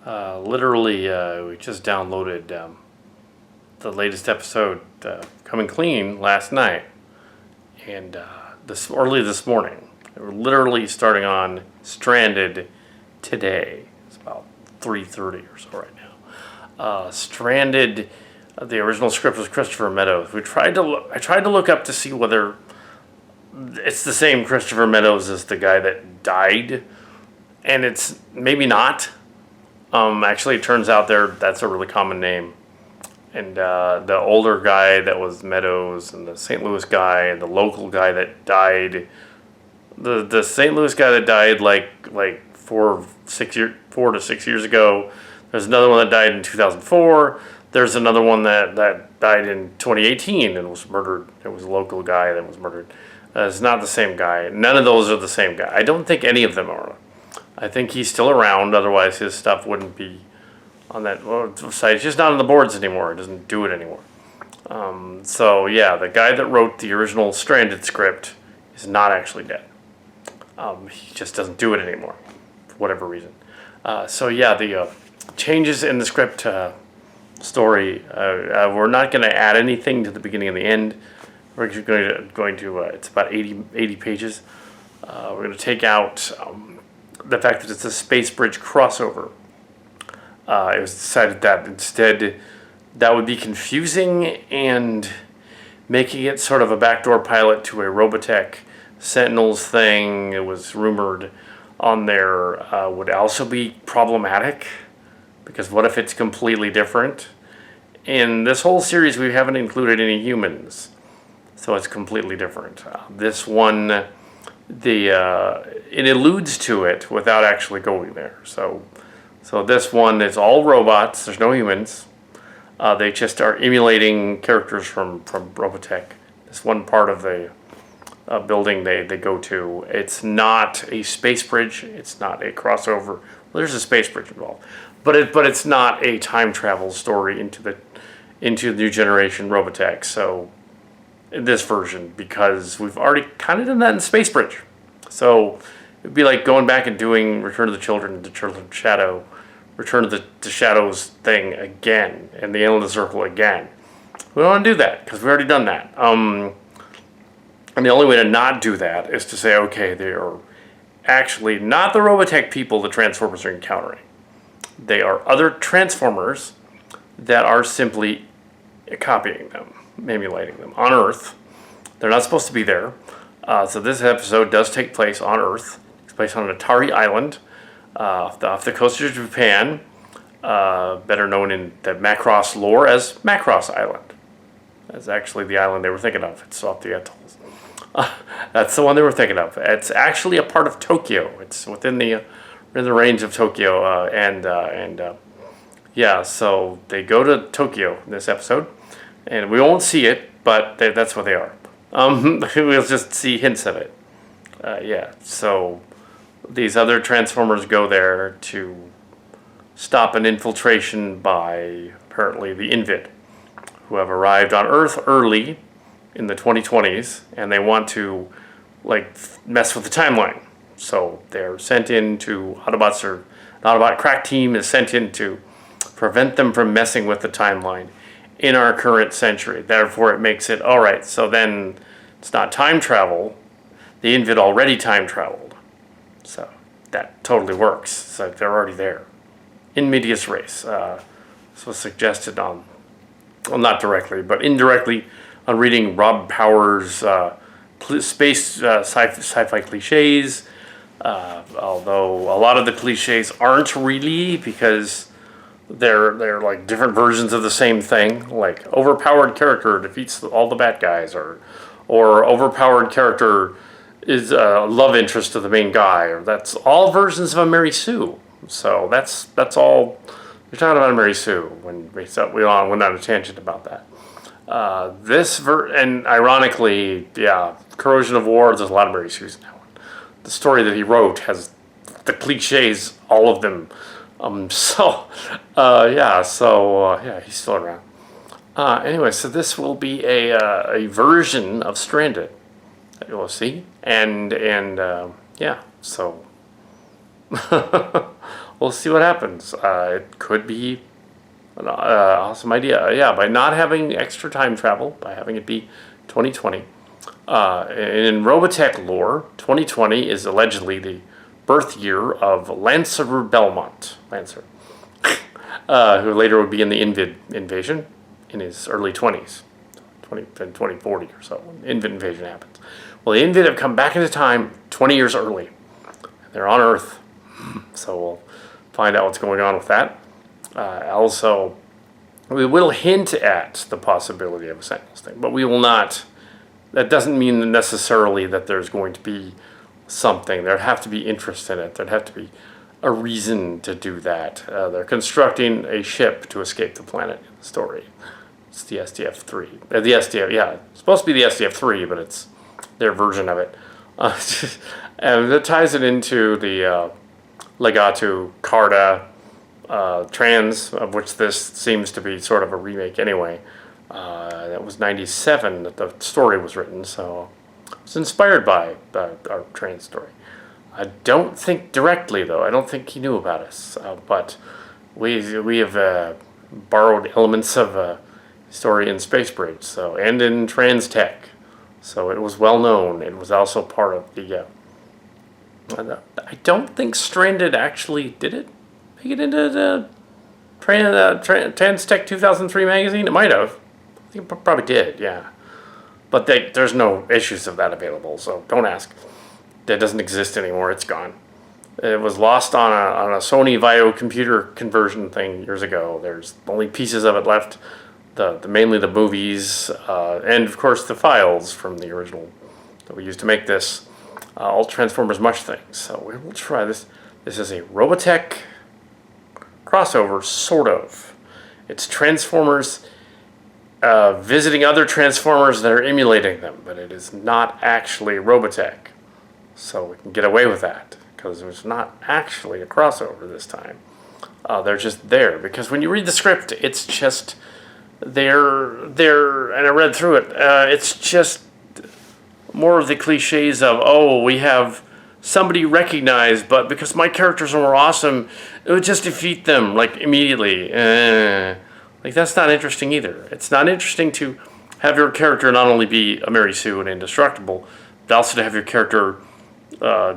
Literally, we just downloaded the latest episode, Coming Clean, last night, and early this morning. We're literally starting on Stranded today. It's about 3:30 or so right now. Stranded. The original script was Christopher Meadows. I tried to look up to see whether it's the same Christopher Meadows as the guy that died, and it's maybe not. Actually, it turns out that's a really common name. And the older guy that was Meadows, and the St. Louis guy, and the local guy that died, the St. Louis guy that died like 4 to 6 years ago. There's another one that died in 2004. There's another one that died in 2018 and was murdered. It was a local guy that was murdered. It's not the same guy. None of those are the same guy. I don't think any of them are. I think he's still around. Otherwise, his stuff wouldn't be on that site. It's just not on the boards anymore. It doesn't do it anymore. So yeah, the guy that wrote the original Stranded script is not actually dead. He just doesn't do it anymore for whatever reason. So yeah, the changes in the script story. We're not going to add anything to the beginning and the end. We're going to it's about 80 pages. We're going to take out the fact that it's a space bridge crossover. It was decided that instead that would be confusing, and making it sort of a backdoor pilot to a Robotech Sentinels thing, it was rumored on there, would also be problematic, because what if it's completely different? In this whole series, we haven't included any humans, so it's completely different. This one, it alludes to it without actually going there. So this one is all robots. There's no humans. They just are emulating characters from Robotech. This one part of the building they go to. It's not a space bridge. It's not a crossover. Well, there's a space bridge involved, but it's not a time travel story into the new generation Robotech. So in this version, because we've already kind of done that in Space Bridge. So it'd be like going back and doing Return of the Children, the Children of Shadow, Return of the Shadows thing again, and the End of the Circle again. We don't want to do that, because we've already done that. And the only way to not do that is to say, okay, they are actually not the Robotech people the Transformers are encountering. They are other Transformers that are simply copying them, emulating them on Earth. They're not supposed to be there. So this episode does take place on Earth. It's placed on an Atari island off the coast of Japan, better known in the Macross lore as Macross Island. That's actually the island they were thinking of. It's off the atolls. That's the one they were thinking of. It's actually a part of Tokyo. It's within the range of Tokyo, yeah. So they go to Tokyo in this episode, and we won't see it, but that's where they are. We'll just see hints of it. Yeah. So these other Transformers go there to stop an infiltration by apparently the Invid, who have arrived on Earth early in the 2020s, and they want to mess with the timeline. So they're sent in to Autobots, or an Autobot crack team is sent in to prevent them from messing with the timeline in our current century. Therefore, it makes it all right. So then it's not time travel. The Invid already time traveled, so that totally works. So they're already there in medias res. This was suggested on, well, not directly, but indirectly, on reading Rob Powers' space sci-fi cliches. Although a lot of the cliches aren't really, because they're like different versions of the same thing. Like overpowered character defeats all the bad guys, or overpowered character is a love interest of the main guy, or that's all versions of a Mary Sue. So that's all. We're talking about Mary Sue when we went on a tangent about that. And ironically, yeah, Corrosion of War, there's a lot of Mary Sue's in that one. The story that he wrote has the cliches, all of them. Yeah, he's still around. Anyway, so this will be a version of Stranded that you'll see, and yeah, so we'll see what happens. It could be an awesome idea. Yeah, by not having extra time travel, by having it be 2020. In Robotech lore, 2020 is allegedly the birth year of Lancer Belmont. Lancer. Who later would be in the Invid invasion in his early 20s. 2040 or so, when the Invid invasion happens. Well, the Invid have come back into time 20 years early. They're on Earth. So we'll find out what's going on with that. Also, we will hint at the possibility of a Sentinels thing, but we will not. That doesn't mean necessarily that there's going to be something. There'd have to be interest in it. There'd have to be a reason to do that. They're constructing a ship to escape the planet in the story. It's the SDF-3. The SDF, yeah, it's supposed to be the SDF-3, but it's their version of it. And that ties it into the Legato Carta Trans, of which this seems to be sort of a remake anyway. That was 97 that the story was written, so it's inspired by our trans story. I don't think directly, though. I don't think he knew about us, but we have borrowed elements of story in Space Bridge, so, and in Trans Tech, so it was well known. It was also part of the. I don't think Stranded actually did it. Make it into the Trans Tech 2003 magazine. It might have. I think it probably did, yeah. But there's no issues of that available, so don't ask. That doesn't exist anymore. It's gone. It was lost on a Sony Vaio computer conversion thing years ago. There's only pieces of it left. Mainly the movies, and of course the files from the original that we used to make this Alt Transformers MUSH thing. So we will try this. This is a Robotech crossover, sort of. It's Transformers visiting other Transformers that are emulating them, but it is not actually Robotech. So we can get away with that, because there's not actually a crossover this time. They're just there, because when you read the script, it's just... They're and I read through it. It's just more of the cliches of, oh, we have somebody recognized, but because my characters are more awesome, it would just defeat them like immediately. Like that's not interesting either. It's not interesting to have your character not only be a Mary Sue and indestructible, but also to have your character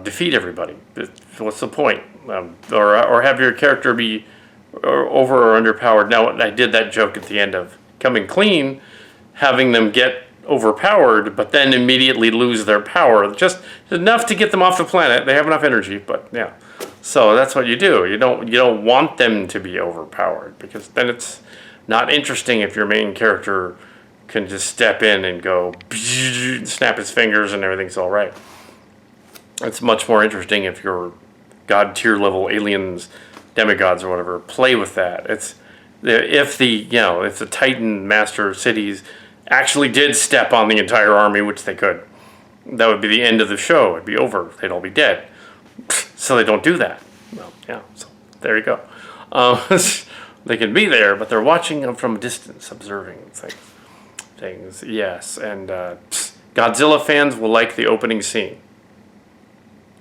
defeat everybody. What's the point? Or have your character be over or underpowered. Now, I did that joke at the end of Coming Clean, having them get overpowered, but then immediately lose their power. Just enough to get them off the planet. They have enough energy, but yeah. So that's what you do. You don't want them to be overpowered, because then it's not interesting if your main character can just step in and go snap his fingers and everything's all right. It's much more interesting if your god tier level aliens, demigods or whatever, play with that. It's if the Titan master cities actually did step on the entire army, which they could, that would be the end of the show. It'd be over. They'd all be dead. So they don't do that. Well, yeah. So there you go. They can be there, but they're watching them from a distance, observing things. Yes, and Godzilla fans will like the opening scene.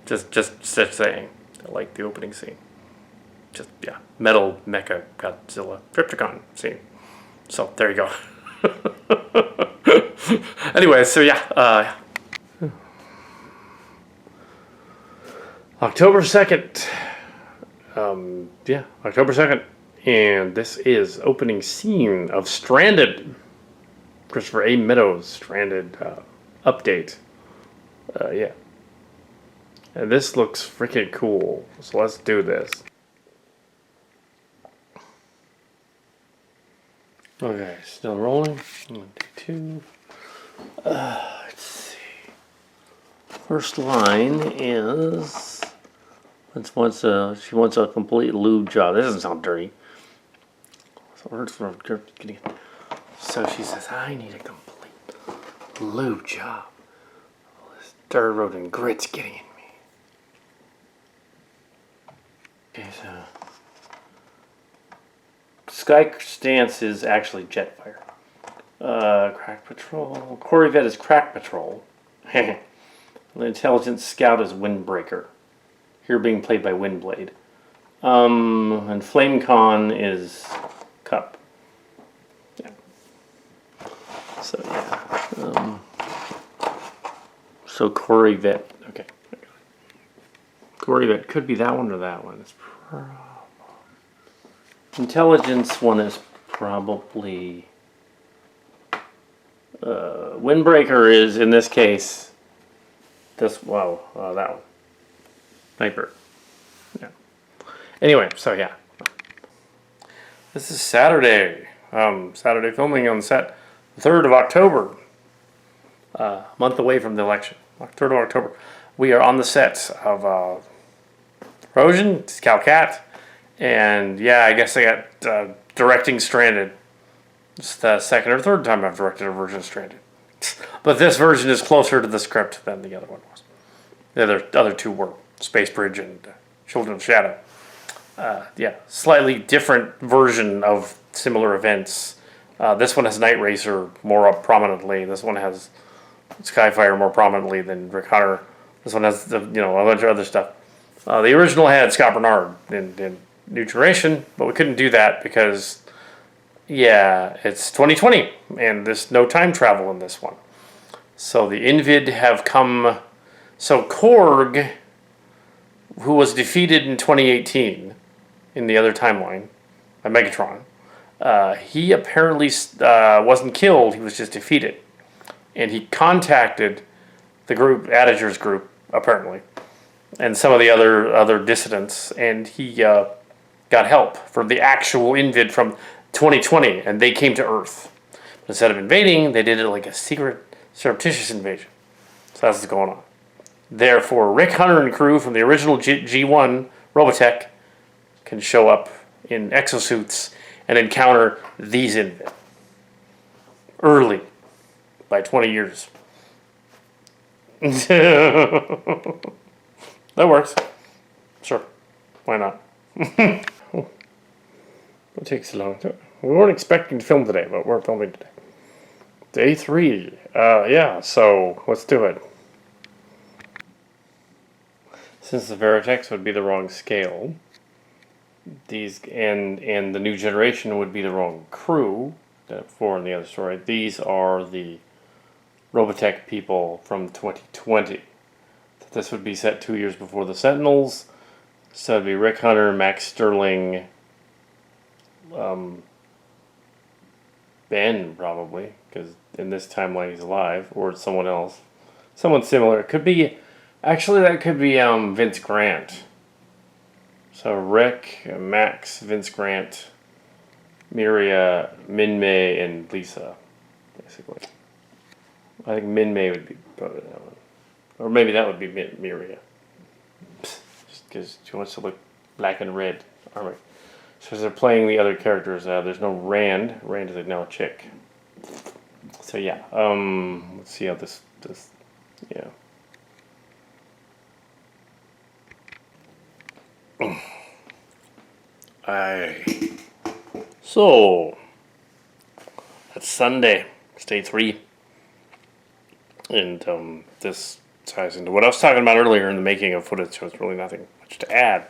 Just saying, they like the opening scene. Just, yeah, metal mecha Godzilla Triptychon scene. So there you go. Anyway, so yeah. October 2nd. October 2nd. And this is opening scene of Stranded. Christopher A. Meadows Stranded update. Yeah. And this looks freaking cool. So let's do this. Okay, still rolling. 1, 2, 2. Let's see. First line is she wants a complete lube job. This doesn't sound dirty. So she says, I need a complete lube job. All this dirt road and grit's getting in me. Okay, so Sky Stance is actually Jetfire. Crack Patrol. Corvette is Crack Patrol. The Intelligence Scout is Windbreaker. Here being played by Windblade. And FlameCon is Cup. Yeah. So yeah. So Corey Vet. Okay. Corey Vet could be that one or that one. It's Intelligence one is probably Windbreaker is in this case that one. Nightbird. Yeah. Anyway, so yeah. This is Saturday. Saturday filming on set. 3rd of October. A month away from the election. 3rd of October. We are on the set of Erosion. It's Kal Kat. And yeah, I guess I got directing Stranded. It's the second or third time I've directed a version of Stranded. But this version is closer to the script than the other one was. The other two were Space Bridge and Children of Shadow. Yeah, slightly different version of similar events. This one has Night Racer more up prominently. This one has Skyfire more prominently than Rick Hunter. This one has a bunch of other stuff. The original had Scott Bernard in New Generation, but we couldn't do that because, yeah, it's 2020 and there's no time travel in this one. So the Invid have come. So Korg, who was defeated in 2018 in the other timeline by Megatron, he apparently wasn't killed. He was just defeated, and he contacted the group, Adager's group, apparently, and some of the other dissidents, and he got help from the actual Invid from 2020, and they came to Earth. But instead of invading, they did it like a secret, surreptitious invasion. So that's what's going on. Therefore, Rick Hunter and crew from the original G1 Robotech can show up in exosuits and encounter these Invid early by 20 years. That works. Sure. Why not? It takes a long time. We weren't expecting to film today, but we're filming today. Day 3. Yeah, so let's do it. Since the Veritex would be the wrong scale, these and the New Generation would be the wrong crew, for in the other story, these are the Robotech people from 2020. So this would be set 2 years before the Sentinels. So it'd be Rick Hunter, Max Sterling, Ben probably, because in this timeline he's alive, or it's someone else. Someone similar. It could be, actually that could be Vince Grant. So Rick, Max, Vince Grant, Miria, Min-May, and Lisa, basically. I think Min-May would be probably that one. Or maybe that would be Miria. Just because she wants to look black and red armor. So as they're playing the other characters, there's no Rand. Rand is now a chick. So yeah, let's see how this yeah. So that's Sunday. It's day 3. And this ties into what I was talking about earlier in the making of footage, so it's really nothing much to add.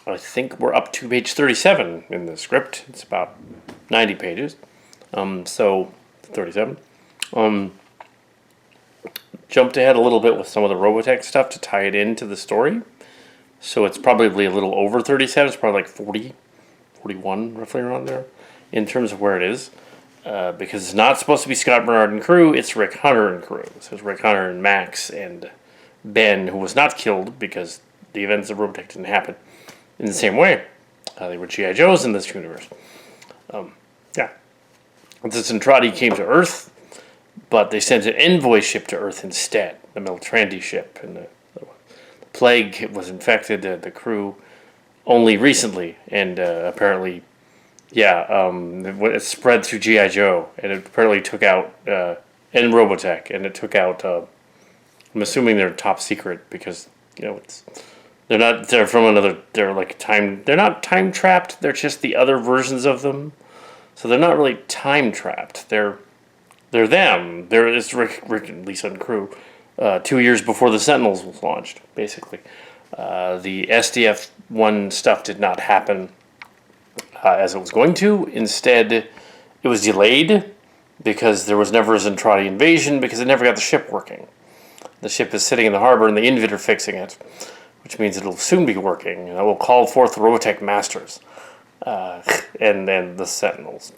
I think we're up to page 37 in the script. It's about 90 pages. So 37. Jumped ahead a little bit with some of the Robotech stuff to tie it into the story. So it's probably a little over 37. It's probably like 40, 41, roughly around there, in terms of where it is. Because it's not supposed to be Scott Bernard and crew, it's Rick Hunter and crew. So it's Rick Hunter and Max and Ben, who was not killed because the events of Robotech didn't happen in the same way. They were G.I. Joes in this universe. Yeah. The Centrati came to Earth, but they sent an envoy ship to Earth instead, the Meltrandi ship. And the plague was infected the crew only recently, and apparently, yeah, it spread through G.I. Joe, and it apparently took out, and Robotech, and it took out, I'm assuming they're top secret, because, they're from another, they're not time trapped, they're just the other versions of them. So they're not really time trapped. They're them. It's Rick and Lisa and crew. 2 years before the Sentinels was launched, basically. The SDF-1 stuff did not happen as it was going to. Instead, it was delayed because there was never a Zentradi invasion because it never got the ship working. The ship is sitting in the harbor and the Invid are fixing it, which means it'll soon be working. And I will call forth the Robotech Masters and then the Sentinels.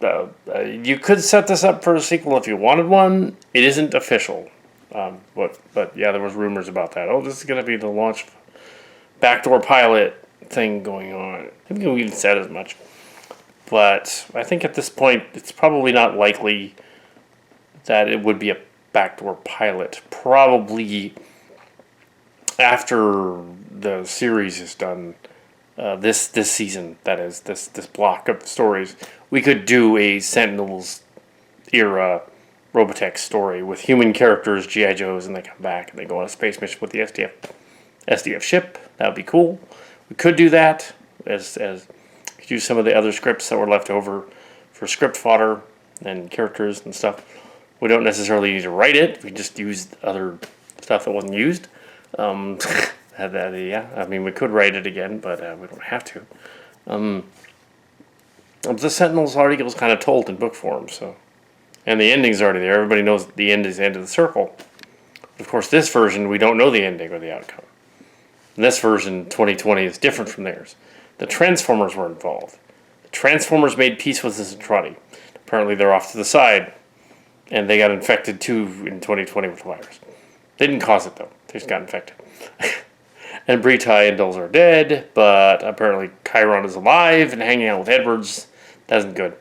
You could set this up for a sequel if you wanted one. It isn't official. But yeah, there was rumors about that. Oh, this is going to be the launch backdoor pilot thing going on. I think we even said as much. But I think at this point, it's probably not likely that it would be a backdoor pilot. Probably after the series is done, this season, that is, this block of stories, we could do a Sentinels era Robotech story with human characters, G.I. Joes, and they come back and they go on a space mission with the SDF ship. That would be cool. We could do that as use some of the other scripts that were left over for script fodder and characters and stuff. We don't necessarily need to write it. We just used other stuff that wasn't used. Yeah, I mean, we could write it again, but we don't have to. The Sentinels article is kind of told in book form, so, and the ending's already there. Everybody knows the end is the end of the circle. Of course, this version, we don't know the ending or the outcome. This version, 2020, is different from theirs. The Transformers were involved. The Transformers made peace with the Zentradi. Apparently, they're off to the side, and they got infected too in 2020 with the virus. They didn't cause it though; they just got infected. And Bretai and Dulz are dead, but apparently Chiron is alive and hanging out with Edwards. That isn't good.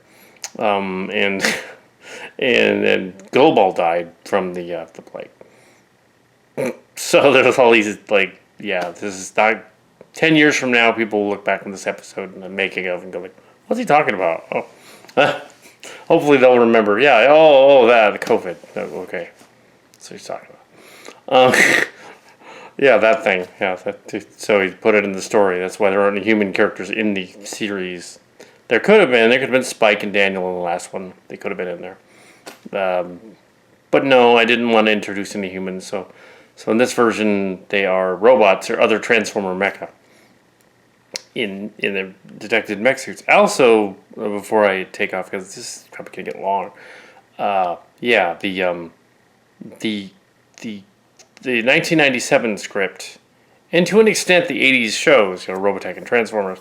And Global died from the plague. So there's all these this is not 10 years from now. People will look back on this episode and the making of and go like, "What's he talking about?" Oh, hopefully they'll remember. Yeah, the COVID. Okay, that's what he's talking about. Yeah, that thing. Yeah, so he put it in the story. That's why there aren't any human characters in the series. There could have been. There could have been Spike and Daniel in the last one. They could have been in there. But no, I didn't want to introduce any humans. So in this version, they are robots or other Transformer mecha in the detected mech suits. Also, before I take off, because this is probably going to get long, the 1997 script, and to an extent the 80s shows, Robotech and Transformers,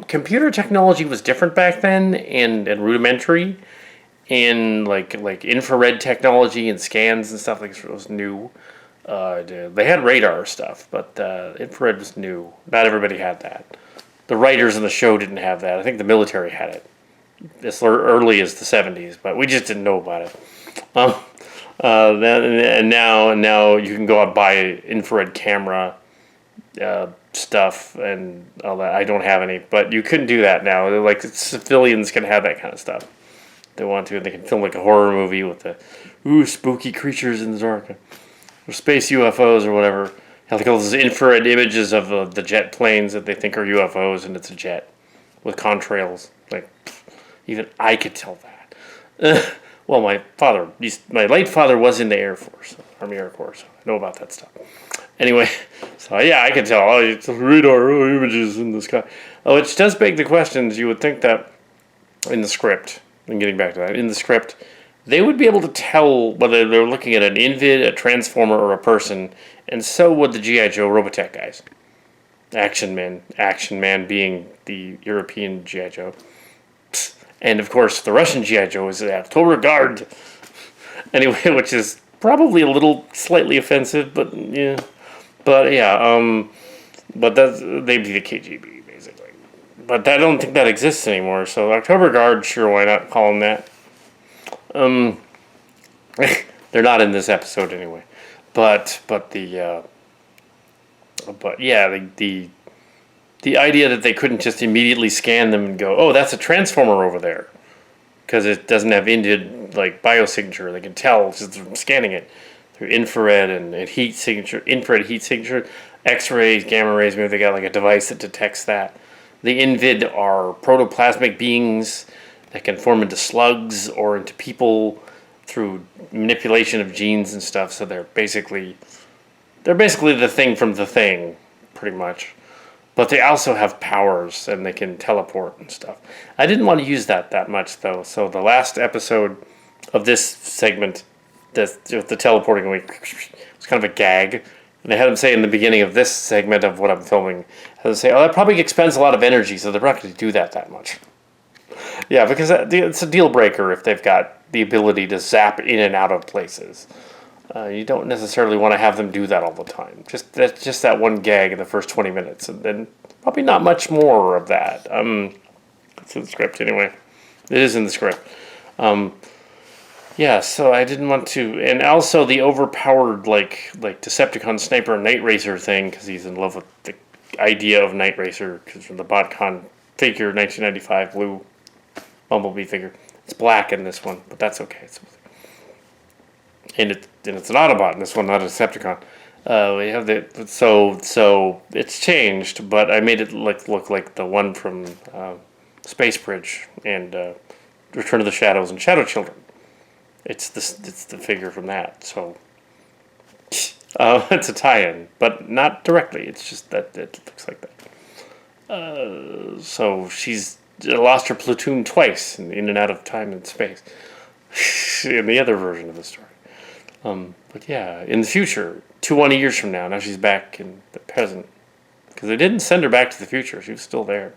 computer technology was different back then and rudimentary, and like infrared technology and scans and stuff like this was new. They had radar stuff, but infrared was new. Not everybody had that. The writers in the show didn't have that. I think the military had it as early as the 70s, but we just didn't know about it. Now you can go out and buy infrared camera stuff and all that. I don't have any, but you couldn't do that now. Like civilians can have that kind of stuff. If they want to. They can film like a horror movie with the spooky creatures in the dark, or space UFOs or whatever. Like all those infrared images of the jet planes that they think are UFOs, and it's a jet with contrails. Like even I could tell that. Well, my late father was in the Air Force, Army Air Corps, so I know about that stuff. Anyway, so yeah, I can tell. Oh, it's radar images in the sky. Oh, which does beg the questions. You would think that in the script, and getting back to that, in the script, they would be able to tell whether they're looking at an Invid, a Transformer, or a person, and so would the G.I. Joe Robotech guys. Action Man being the European G.I. Joe. And, of course, the Russian G.I. Joe is at full regard. Anyway, which is probably a little slightly offensive, but yeah. But they'd be the KGB, basically. But I don't think that exists anymore, so October Guard, sure, why not call them that? They're not in this episode anyway. The idea that they couldn't just immediately scan them and go, oh, that's a Transformer over there, because it doesn't have Indian biosignature. They can tell just from scanning it through infrared and heat signature, X-rays, gamma rays. Maybe they got a device that detects that. The Invid are protoplasmic beings that can form into slugs or into people through manipulation of genes and stuff. So they're basically they're basically the thing from The Thing, pretty much. But they also have powers, and they can teleport and stuff. I didn't want to use that much, though. So the last episode of this segment, the teleporting away, was kind of a gag. And they had them say in the beginning of this segment of what I'm filming, they say, "Oh, that probably expends a lot of energy, so they're not going to do that much." Yeah, because it's a deal breaker if they've got the ability to zap in and out of places. You don't necessarily want to have them do that all the time. Just that one gag in the first 20 minutes, and then probably not much more of that. It's in the script anyway. It is in the script. Yeah, so I didn't want to, and also the overpowered like Decepticon Sniper Night Racer thing, because he's in love with the idea of Night Racer, because from the BotCon figure, 1995 blue Bumblebee figure. It's black in this one, but that's okay. And it's an Autobot in this one, not a Decepticon. We have so it's changed, but I made it look like the one from Space Bridge and Return of the Shadows and Shadow Children. It's the figure from that. So it's a tie-in, but not directly. It's just that it looks like that. So she's lost her platoon twice in and out of time and space in the other version of the story. But yeah, in the future, 200 years from now she's back in the present, because they didn't send her back to the future. She was still there,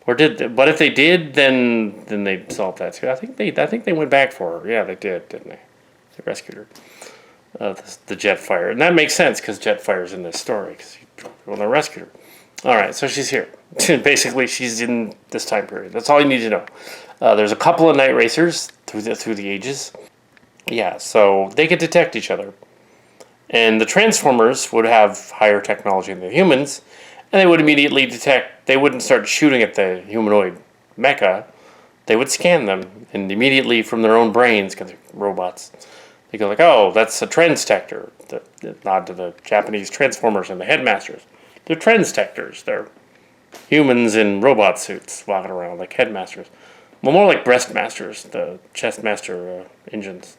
or did they? But if they did, then they solved that too. I think they went back for her. Yeah, they did, didn't they? They rescued her. The Jetfire, and that makes sense because Jetfire's in this story because when they rescued her. All right, so she's here. Basically, she's in this time period. That's all you need to know. There's a couple of Night Racers through the ages. Yeah, so they could detect each other. And the Transformers would have higher technology than the humans, and they would immediately detect. They wouldn't start shooting at the humanoid mecha. They would scan them, and immediately from their own brains, because they're robots, they go like, "Oh, that's a trend detector." The nod to the Japanese Transformers and the Headmasters. They're trend detectors. They're humans in robot suits walking around like Headmasters. Well, more like Breastmasters, the Chestmaster engines.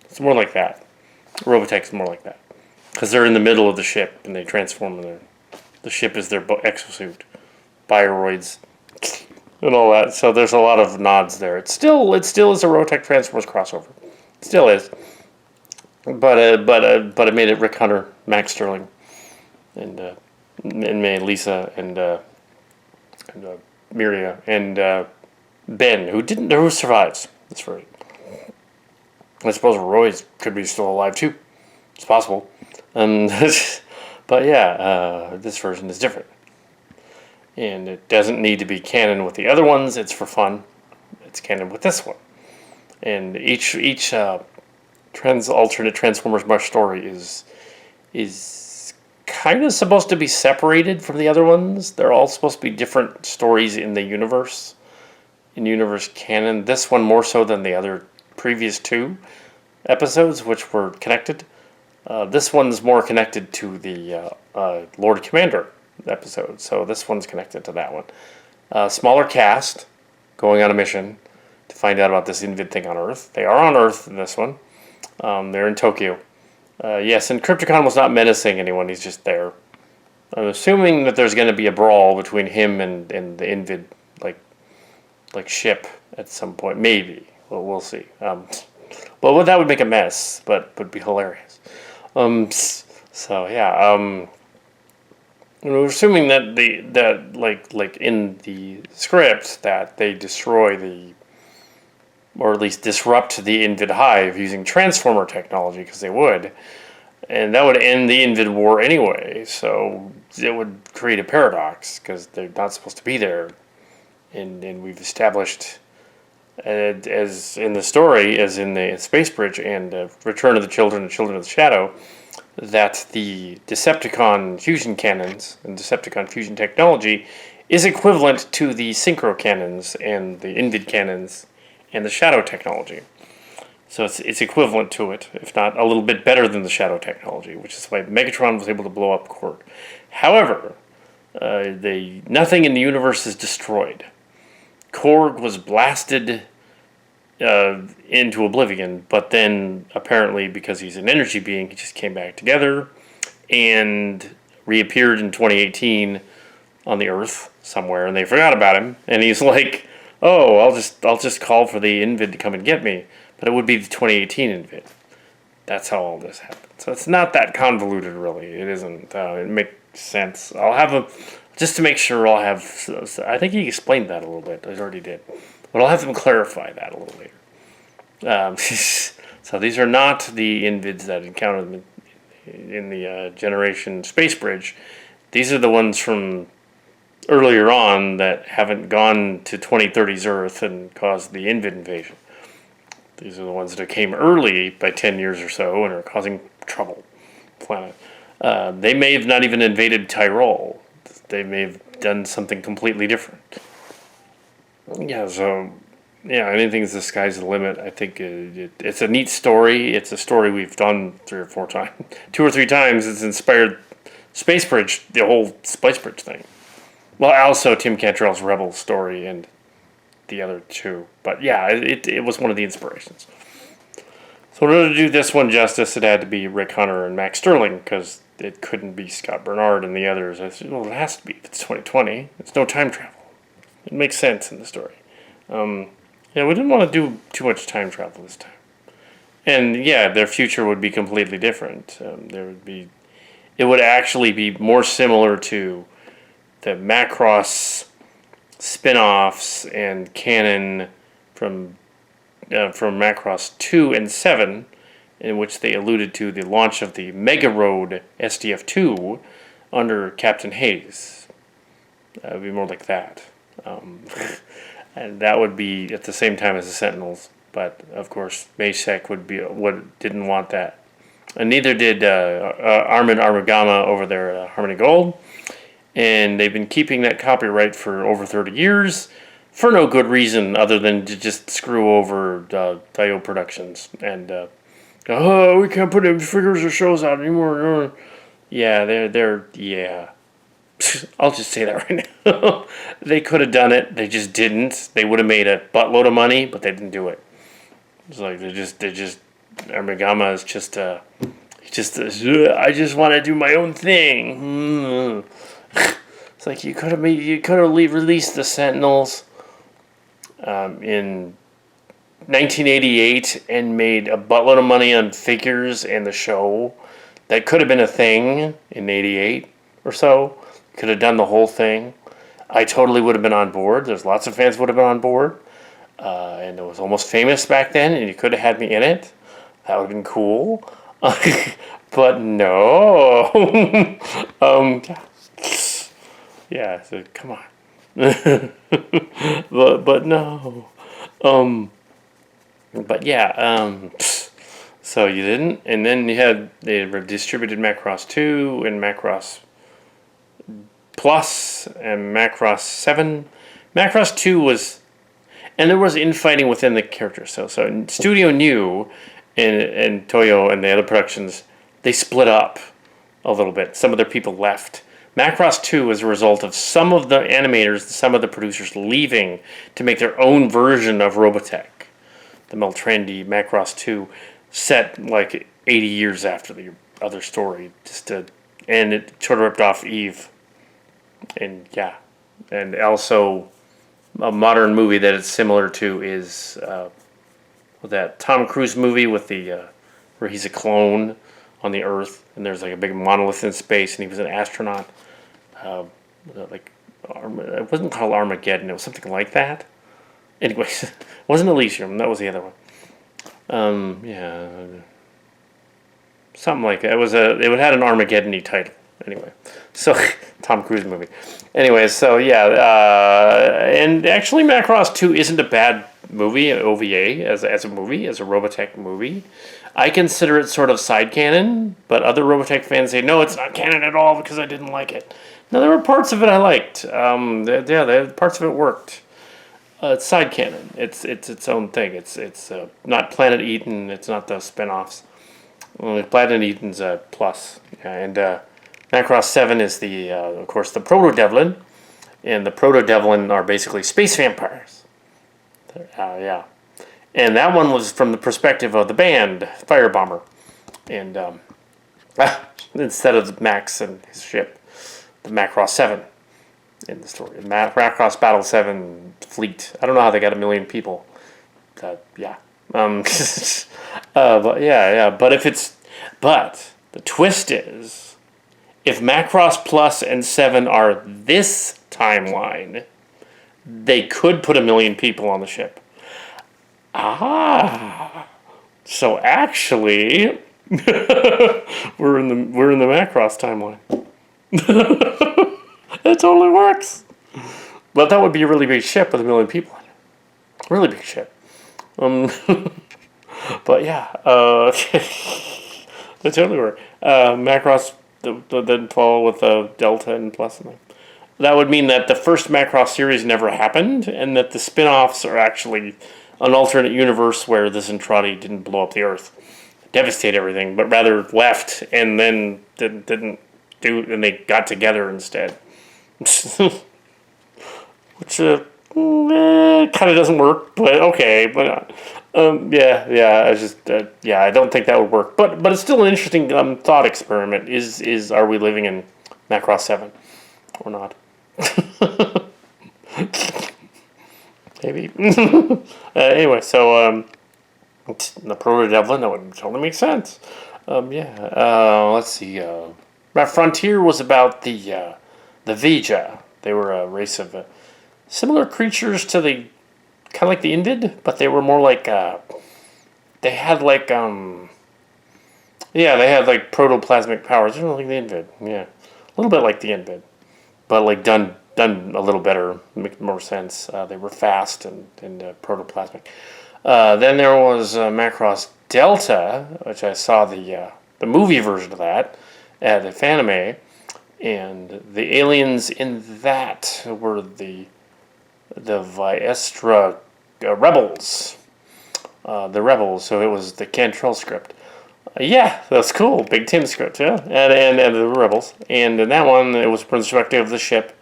It's more like that. Robotech's more like that. Because they're in the middle of the ship and they transform in the ship is their exosuit. Bioroids and all that. So there's a lot of nods there. It still is a Robotech Transformers crossover. It still is. But it made it Rick Hunter, Max Sterling, and made Lisa and Miria and Ben, who survives this version. I suppose Roy's could be still alive too. It's possible. But yeah, this version is different. And it doesn't need to be canon with the other ones. It's for fun. It's canon with this one. And each alternate Transformers MUSH story is kind of supposed to be separated from the other ones. They're all supposed to be different stories in the universe. In universe canon. This one more so than the other previous two episodes, which were connected. This one's more connected to the Lord Commander episode, so this one's connected to that one. Smaller cast going on a mission to find out about this Invid thing on Earth. They are on Earth in this one. They're in Tokyo. Yes, and Crypticon was not menacing anyone. He's just there. I'm assuming that there's going to be a brawl between him and the Invid like ship at some point. Maybe. Well, we'll see. Well, that would make a mess, but would be hilarious. So yeah. We're assuming that like in the script that they destroy or at least disrupt the Invid Hive using Transformer technology, because they would, and that would end the Invid War anyway. So it would create a paradox because they're not supposed to be there, and we've established. As in the story, as in the Space Bridge and Return of the Children and Children of the Shadow, that the Decepticon fusion cannons and Decepticon fusion technology is equivalent to the Synchro cannons and the Invid cannons and the Shadow technology. So it's equivalent to it, if not a little bit better than the Shadow technology, which is why Megatron was able to blow up Korg. However, nothing in the universe is destroyed. Korg was blasted into oblivion, but then apparently because he's an energy being, he just came back together. and reappeared in 2018 on the Earth somewhere, and they forgot about him. And he's like, "Oh, I'll just call for the Invid to come and get me." But it would be the 2018 Invid. That's how all this happened. So it's not that convoluted, really. It isn't. It makes sense. I'll have just to make sure. I'll have. I think he explained that a little bit. I already did, but I'll have them clarify that a little later. So these are not the Invids that encountered them in the Generation Space Bridge. These are the ones from earlier on that haven't gone to 2030's Earth and caused the Invid invasion. These are the ones that came early by 10 years or so and are causing trouble. Planet. They may have not even invaded Tyrol. They may have done something completely different. Yeah, so, yeah, anything's the sky's the limit. I think it's a neat story. It's a story we've done 3 or 4 times. 2 or 3 times it's inspired Space Bridge, the whole Space Bridge thing. Well, also Tim Cantrell's Rebel story and the other 2. But yeah, it was one of the inspirations. So in order to do this one justice, it had to be Rick Hunter and Max Sterling, because it couldn't be Scott Bernard and the others. I said, well, it has to be. If it's 2020, it's no time travel. It makes sense in the story. Yeah, we didn't want to do too much time travel this time. And yeah, their future would be completely different. It would actually be more similar to the Macross spin-offs and canon from Macross 2 and 7, in which they alluded to the launch of the Mega Road SDF-2 under Captain Hayes. It would be more like that. And that would be at the same time as the Sentinels. But, of course, Masek didn't want that. And neither did Armin Armagama over there at Harmony Gold. And they've been keeping that copyright for over 30 years for no good reason other than to just screw over Dio Productions. And, we can't put any figures or shows out anymore. Yeah, yeah. I'll just say that right now. They could have done it. They just didn't. They would have made a buttload of money, but they didn't do it. It's like they just Armagama is just I just want to do my own thing. It's like you could have released the Sentinels in 1988 and made a buttload of money on figures and the show. That could have been a thing in '88 or so. Could have done the whole thing. I totally would have been on board. There's lots of fans would have been on board. And it was almost famous back then, and you could have had me in it. That would have been cool. But no. Yeah, so come on. but no. But yeah, so you didn't. And then they distributed Macross 2 and Macross Plus and Macross 7. Macross 2 was, and there was infighting within the characters. So Studio New and Toyo and the other productions, they split up a little bit. Some of their people left. Macross 2 was a result of some of the animators, some of the producers leaving to make their own version of Robotech. The Meltrandy Macross 2 set like 80 years after the other story. And it sort of ripped off Eve. And yeah. And also a modern movie that it's similar to is that Tom Cruise movie with the where he's a clone on the Earth and there's like a big monolith in space and he was an astronaut. It wasn't called Armageddon. It was something like that. Anyways, it wasn't Elysium. That was the other one. Yeah, something like that. It had an Armageddon-y title. Anyway, so Tom Cruise movie. Anyway, so yeah, and actually, Macross 2 isn't a bad movie, OVA as a movie, as a Robotech movie. I consider it sort of side canon, but other Robotech fans say no, it's not canon at all because I didn't like it. No, there were parts of it I liked. Parts of it worked. It's side canon. It's its own thing. It's not Planet Eden. It's not the spin-offs. Planet Eden's a plus. And Macross 7 is of course, the Proto-Devlin. And the Proto-Devlin are basically space vampires. Yeah. And that one was from the perspective of the band, Firebomber. And Instead of Max and his ship, the Macross 7 in the story. Macross Battle 7 fleet. I don't know how they got 1 million people. Yeah. But yeah. But the twist is, if Macross Plus and 7 are this timeline, they could put 1 million people on the ship. So actually, we're in the Macross timeline. It totally works. But that would be a really big ship with 1 million people on it. Really big ship. But yeah, that totally work. Macross then follow with Delta and Plus. And that would mean that the first Macross series never happened, and that the spin-offs are actually an alternate universe where the Zentradi didn't blow up the Earth, devastate everything, but rather left and then didn't do, and they got together instead. Which kind of doesn't work, but okay. But I don't think that would work. But it's still an interesting thought experiment. Is are we living in Macross 7 or not? Maybe. Anyway, so the Proto Devlin, that would totally make sense. Let's see. Frontier was about the Vija. They were a race of similar creatures to the kind of like the Invid, but they were more like they had like protoplasmic powers. They're like the Invid, a little bit like the Invid, but like done a little better, make more sense. They were fast and protoplasmic. Then there was Macross Delta, which I saw the movie version of that at the Fanime, and the aliens in that were the Viestra rebels. The rebels. So it was the Cantrell script. That's cool. Big Tim script, and the rebels. And in that one, it was from the perspective of the ship.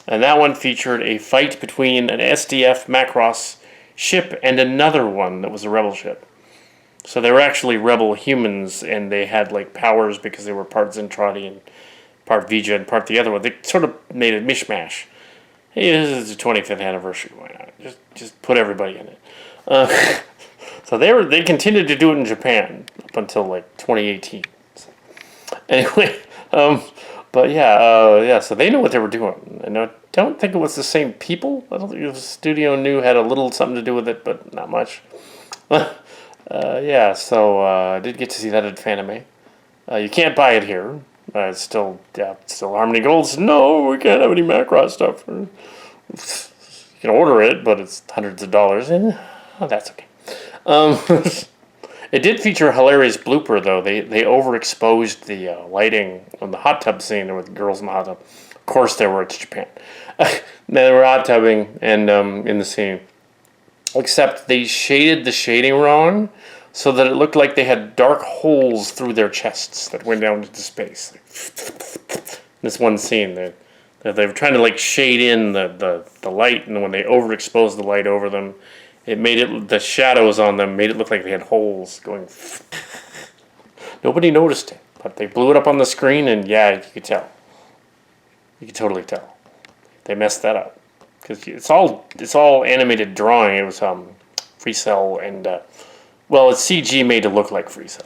And that one featured a fight between an SDF Macross ship and another one that was a rebel ship. So they were actually rebel humans, and they had like powers because they were part Zentradi and part Vija and part the other one. They sort of made a mishmash. Hey, this is the 25th anniversary. Why not? Just put everybody in it. So they continued to do it in Japan up until like 2018. So, anyway, so they knew what they were doing. And I don't think it was the same people. I don't think the studio had a little something to do with it, but not much. So I did get to see that at Fanime. You can't buy it here. It's still Harmony Gold. No, we can't have any Macross stuff. You can order it, but it's hundreds of dollars, and that's okay. It did feature a hilarious blooper, though. They overexposed the lighting on the hot tub scene. There were the girls in the hot tub. Of course, it's Japan. They were hot tubbing and in the scene. Except they shaded the shading wrong, so that it looked like they had dark holes through their chests that went down into space. This one scene, they were trying to like shade in the light, and when they overexposed the light over them, it made the shadows on them made it look like they had holes going. Nobody noticed it, but they blew it up on the screen, and you could tell. You could totally tell. They messed that up because it's all animated drawing. It was free cell and it's CG made to look like free cell.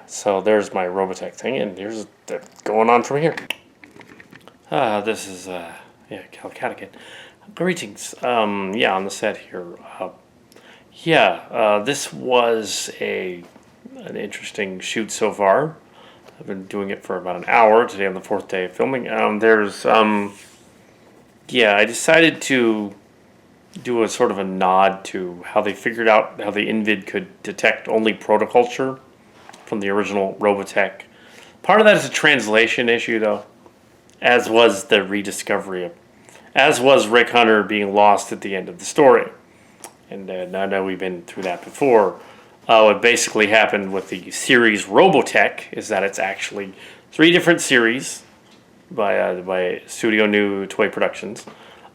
So there's my Robotech thing, and here's going on from here. This is Kal Kat again. Greetings. On the set here. This was an interesting shoot so far. I've been doing it for about an hour today on the 4th day of filming. I decided to do a sort of a nod to how they figured out how the Invid could detect only protoculture from the original Robotech. Part of that is a translation issue, though, as was the rediscovery as was Rick Hunter being lost at the end of the story. And I know we've been through that before. What basically happened with the series Robotech is that it's actually 3 different series by Studio New Toy Productions.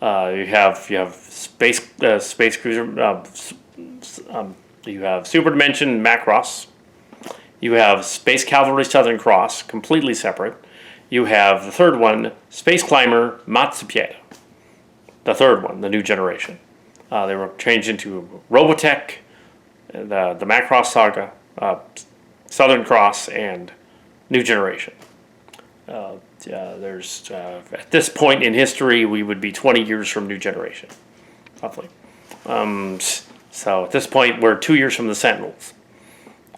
You have Space Cruiser, You have Super Dimension Macross. You have Space Cavalry Southern Cross, completely separate. You have the third one, Space Climber Matsupieta. The third one, the new generation. They were changed into Robotech, the Macross Saga, Southern Cross, and New Generation. There's at this point in history, we would be 20 years from New Generation, roughly. So at this point, we're 2 years from the Sentinels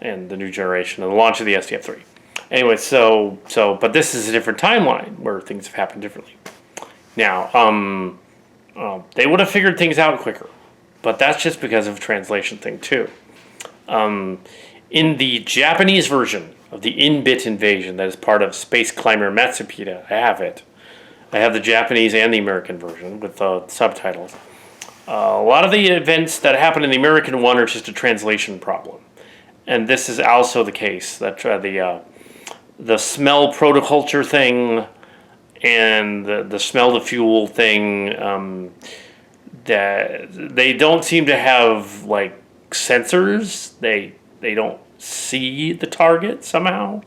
and the New Generation and the launch of the SDF-3. Anyway, but this is a different timeline where things have happened differently. Now, they would have figured things out quicker, but that's just because of a translation thing too. In the Japanese version of the in-bit invasion that is part of Space Climber Matsupieta, I have it. I have the Japanese and the American version with the subtitles. A lot of the events that happen in the American one are just a translation problem. And this is also the case, that the smell protoculture thing and the smell the fuel thing, that they don't seem to have like sensors. They don't see the target somehow.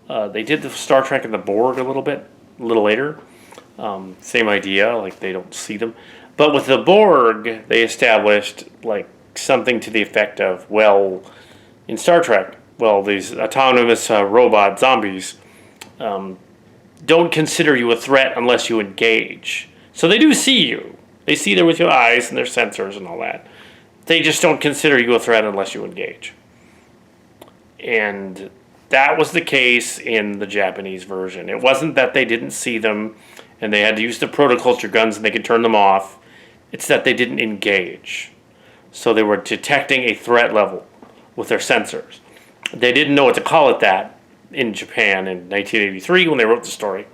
They did the Star Trek and the Borg a little later. Same idea, like they don't see them. But with the Borg, they established like something to the effect of, well, in Star Trek, well, these autonomous robot zombies don't consider you a threat unless you engage. So they do see you. They see there with your eyes and their sensors and all that. They just don't consider you a threat unless you engage. And that was the case in the Japanese version. It wasn't that they didn't see them and they had to use the protoculture guns and they could turn them off. It's that they didn't engage. So they were detecting a threat level with their sensors. They didn't know what to call it that in Japan in 1983 when they wrote the story,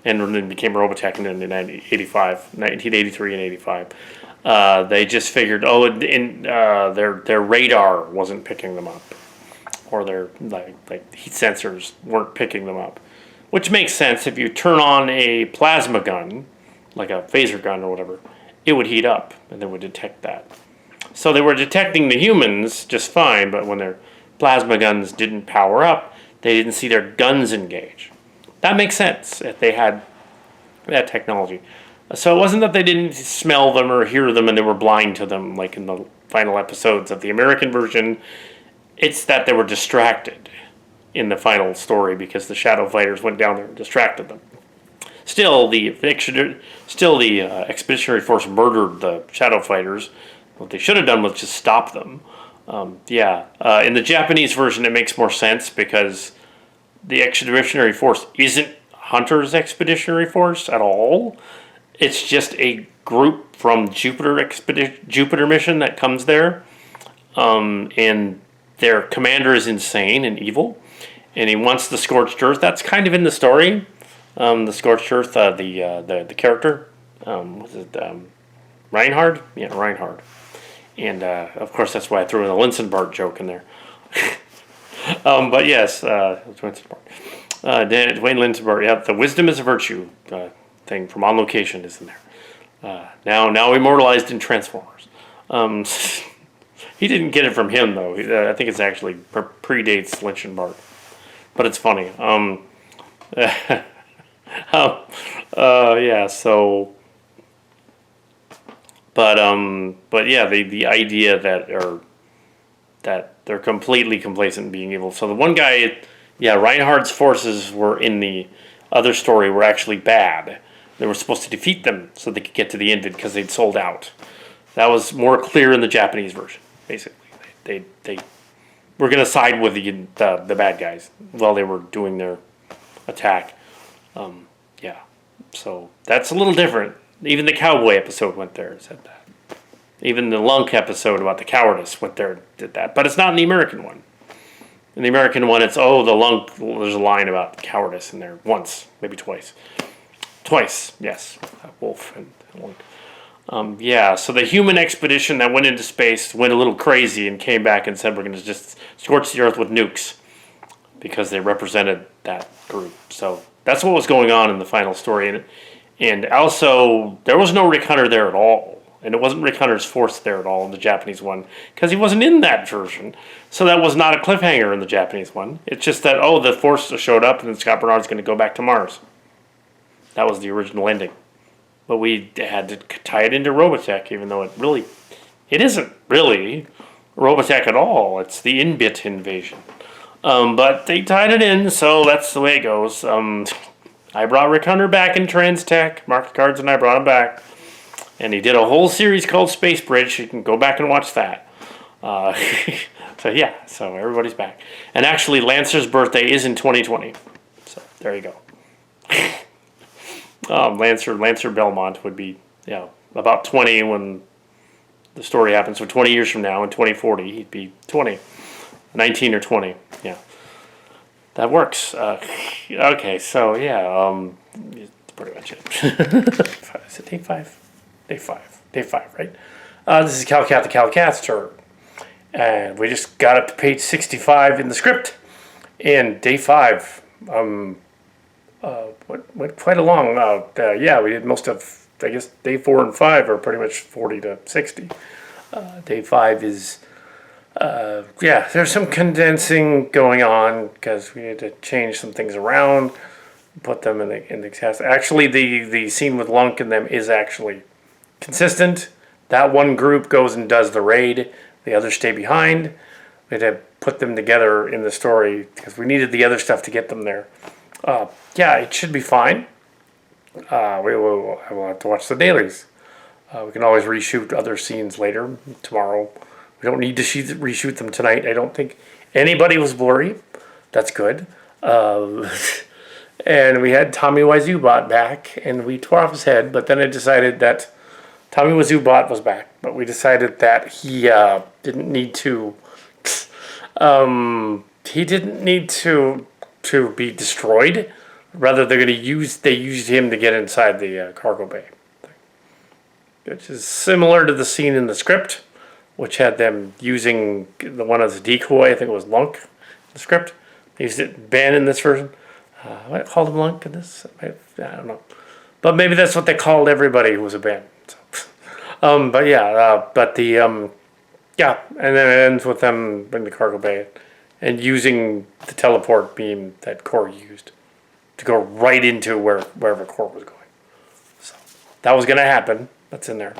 and then became Robotech in 1983 and 85. They just figured, their radar wasn't picking them up, or their like heat sensors weren't picking them up, which makes sense. If you turn on a plasma gun, like a phaser gun or whatever, it would heat up and they would detect that. So they were detecting the humans just fine, but when their plasma guns didn't power up, they didn't see their guns engage. That makes sense if they had that technology. So it wasn't that they didn't smell them or hear them and they were blind to them, like in the final episodes of the American version. It's that they were distracted in the final story because the Shadow Fighters went down there and distracted them. Still, the Expeditionary Force murdered the Shadow Fighters. What they should have done was just stop them. In the Japanese version, it makes more sense because the Expeditionary Force isn't Hunter's Expeditionary Force at all. It's just a group from Jupiter mission that comes there, and their commander is insane and evil, and he wants the Scorched Earth. That's kind of in the story. The Scorched Earth, the character, was it Reinhard? Yeah, Reinhard. And of course, that's why I threw in a Linsenbart joke in there. But yes, Dwayne Linsenbart. Yeah, the wisdom is a virtue thing from On Location is in there. Now immortalized in Transformers. He didn't get it from him though. I think it's actually predates Linsenbart, but it's funny. But yeah, the idea that they're completely complacent in being evil. So the one guy, Reinhardt's forces were in the other story were actually bad. They were supposed to defeat them so they could get to the Invid because they'd sold out. That was more clear in the Japanese version. Basically, they were going to side with the bad guys while they were doing their attack. So that's a little different. Even the cowboy episode went there and said that. Even the Lunk episode about the cowardice went there and did that. But it's not in the American one. In the American one, it's, the Lunk, there's a line about cowardice in there once, maybe twice. Twice, yes. Wolf and Lunk. So the human expedition that went into space went a little crazy and came back and said we're going to just scorch the Earth with nukes because they represented that group. So that's what was going on in the final story. And also, there was no Rick Hunter there at all And it wasn't Rick Hunter's force there at all in the Japanese one, because he wasn't in that version. So that was not a cliffhanger in the Japanese one. It's just that, oh, the force showed up and then Scott Bernard's going to go back to Mars. That was the original ending. But we had to tie it into Robotech, even though it isn't really Robotech at all. It's the in-bit invasion. But they tied it in, so that's the way it goes. I brought Rick Hunter back in Trans-Tech. Mark Cards and I brought him back. And he did a whole series called Space Bridge. You can go back and watch that. So everybody's back. And actually, Lancer's birthday is in 2020. So there you go. Lancer Belmont would be, about 20 when the story happens. So 20 years from now, in 2040, he'd be 20. 19 or 20, yeah. That works. Okay, so, that's pretty much it. Is it day 5? Day 5. Day 5, right? This is Kal Kat, the Kal Kat's turn. And we just got up to page 65 in the script. And day 5, went quite along. We did most of, I guess, day 4 and 5 are pretty much 40 to 60. Day 5 is, there's some condensing going on because we had to change some things around, put them in the cast. Actually, the scene with Lunk and them is actually consistent. That one group goes and does the raid. The others stay behind. We had to put them together in the story because we needed the other stuff to get them there. It should be fine. I will have to watch the dailies. We can always reshoot other scenes later, tomorrow. We don't need to reshoot them tonight. I don't think anybody was blurry. That's good. And we had Tommy Wiseau back, and we tore off his head, but then I decided that Tommy Wiseau was back, but we decided that he didn't need to be destroyed. Rather, they used him to get inside the cargo bay, which is similar to the scene in the script, which had them using the one as a decoy. I think it was Lunk in the script. They used it Ben in this version. I might call him Lunk in this. I don't know, but maybe that's what they called everybody who was a Ben. So. And then it ends with them in the cargo bay and using the teleport beam that Corey used to go right into wherever Corey was going. So that was going to happen. That's in there.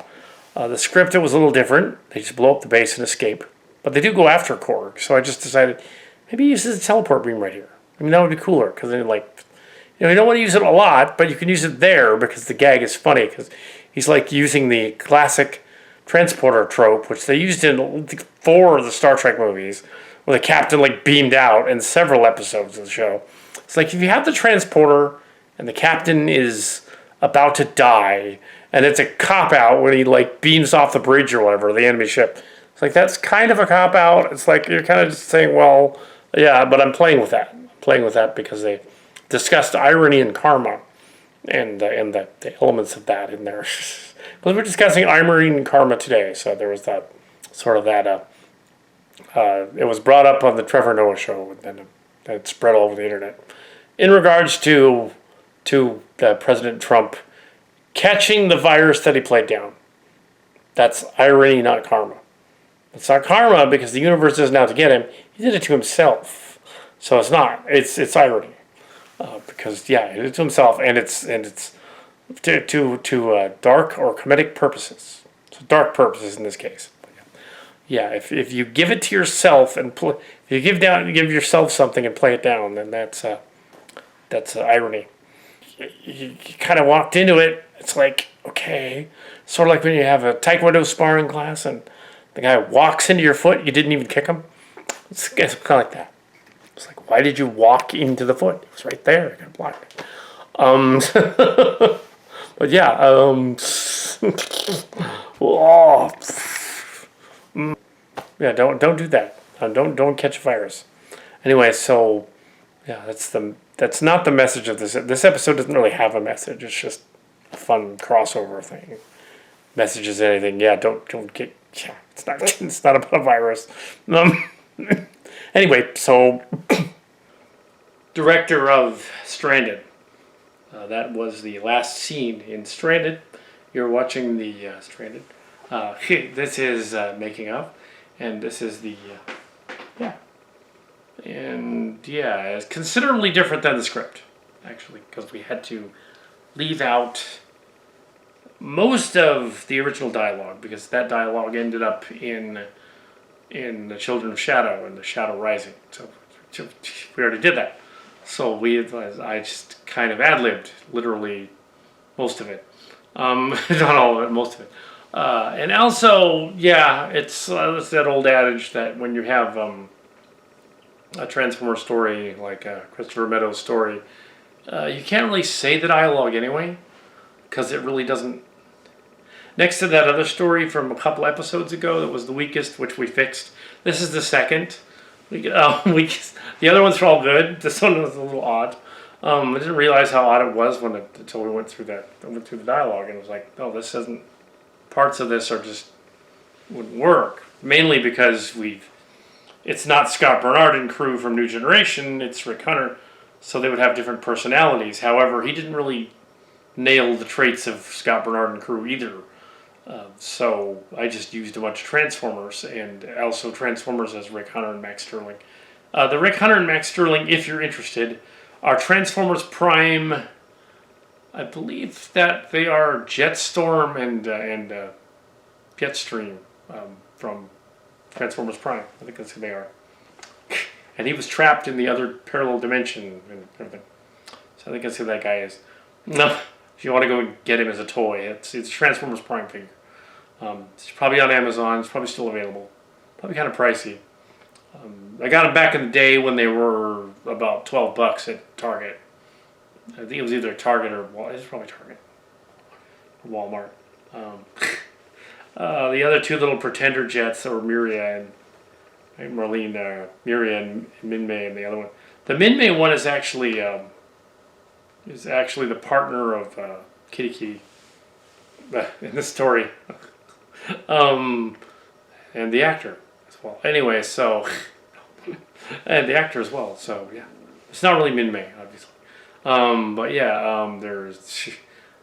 The script, it was a little different. They just blow up the base and escape. But they do go after Korg. So I just decided, maybe use the teleport beam right here. I mean, that would be cooler. Because then, you don't want to use it a lot, but you can use it there because the gag is funny. Because he's using the classic transporter trope, which they used in 4 of the Star Trek movies, where the captain beamed out in several episodes of the show. It's if you have the transporter and the captain is about to die, and it's a cop-out when he beams off the bridge or whatever, the enemy ship. It's that's kind of a cop-out. It's you're kind of just saying, well, yeah, but I'm playing with that. I'm playing with that because they discussed irony and karma and the elements of that in there. Because we're discussing irony and karma today, so there was that sort of that. It was brought up on the Trevor Noah show, and then it spread all over the internet in regards to President Trump catching the virus that he played down. That's irony, not karma. It's not karma because the universe isn't out to get him. He did it to himself, so it's not. It's irony because he did it to himself, and it's to dark or comedic purposes. So dark purposes in this case. If you give it to yourself and if you give yourself something and play it down, then that's irony. You kind of walked into it. It's okay, sort of when you have a taekwondo sparring class and the guy walks into your foot, you didn't even kick him. It's kind of like that. It's why did you walk into the foot? It was right there. You could block it. But don't do that. Don't catch a virus. Anyway, so that's not the message of this. This episode doesn't really have a message. It's just a fun crossover thing. Messages anything? Don't get. Yeah, it's not about a virus. Anyway, so director of Stranded. That was the last scene in Stranded. You're watching the Stranded. This is making of, and this is the yeah, and yeah, it's considerably different than the script, actually, because we had to leave out most of the original dialogue because that dialogue ended up in the Children of Shadow and the Shadow Rising. So we already did that. So I just kind of ad-libbed literally most of it. Not all of it, most of it. And also, yeah, it's that old adage that when you have a Transformer story like a Christopher Meadows story, you can't really say the dialogue anyway, because it really doesn't. Next to that other story from a couple episodes ago that was the weakest, which we fixed, this is the second. The other ones are all good. This one was a little odd. I didn't realize how odd it was until we went through the dialogue, and it was like, oh, this isn't. Parts of this are just wouldn't work. Mainly because it's not Scott Bernard and crew from New Generation. It's Rick Hunter, so they would have different personalities. However, he didn't really nail the traits of Scott Bernard and crew either. So I just used a bunch of Transformers, and also Transformers as Rick Hunter and Max Sterling. The Rick Hunter and Max Sterling, if you're interested, are Transformers Prime. I believe that they are Jetstorm and Jetstream from Transformers Prime. I think that's who they are. And he was trapped in the other parallel dimension and everything. So I think that's who that guy is. No, if you want to go get him as a toy, it's Transformers Prime figure. It's probably on Amazon. It's probably still available. Probably kind of pricey. I got them back in the day when they were about $12 at Target. I think it was either Target or it was probably Target or Walmart. The other two little pretender jets were Miria and Marlene, Miria and Minmay, and the other one. The Minmay one is actually the partner of Kitty Kitty in the story, and the actor as well. Anyway, so and the actor as well. So yeah, it's not really Minmay, obviously. But yeah, there's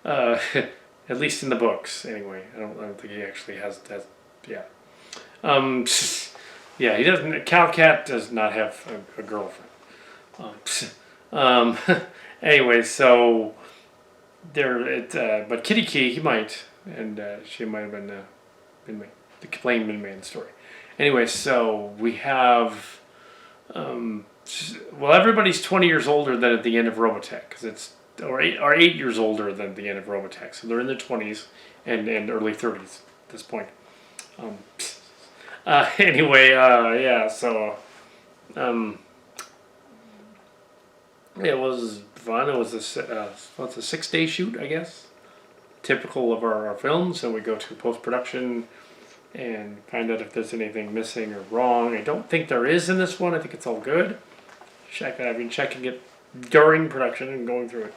at least in the books anyway. I don't think he actually has yeah. Yeah, he doesn't. Kal Kat does not have a girlfriend. Anyway, so but Kitty Key he might, and she might have been Minmay, the plain Minmay in the story. Anyway, so we have. Well, everybody's 20 years older than at the end of Robotech, because it's or 8 years older than the end of Robotech, so they're in their 20s and early 30s at this point. Anyway, yeah, so it was fun. It was a 6-day shoot, I guess, typical of our films. So we go to post-production and find out if there's anything missing or wrong. I don't think there is in this one. I think it's all good. I've been checking it during production and going through it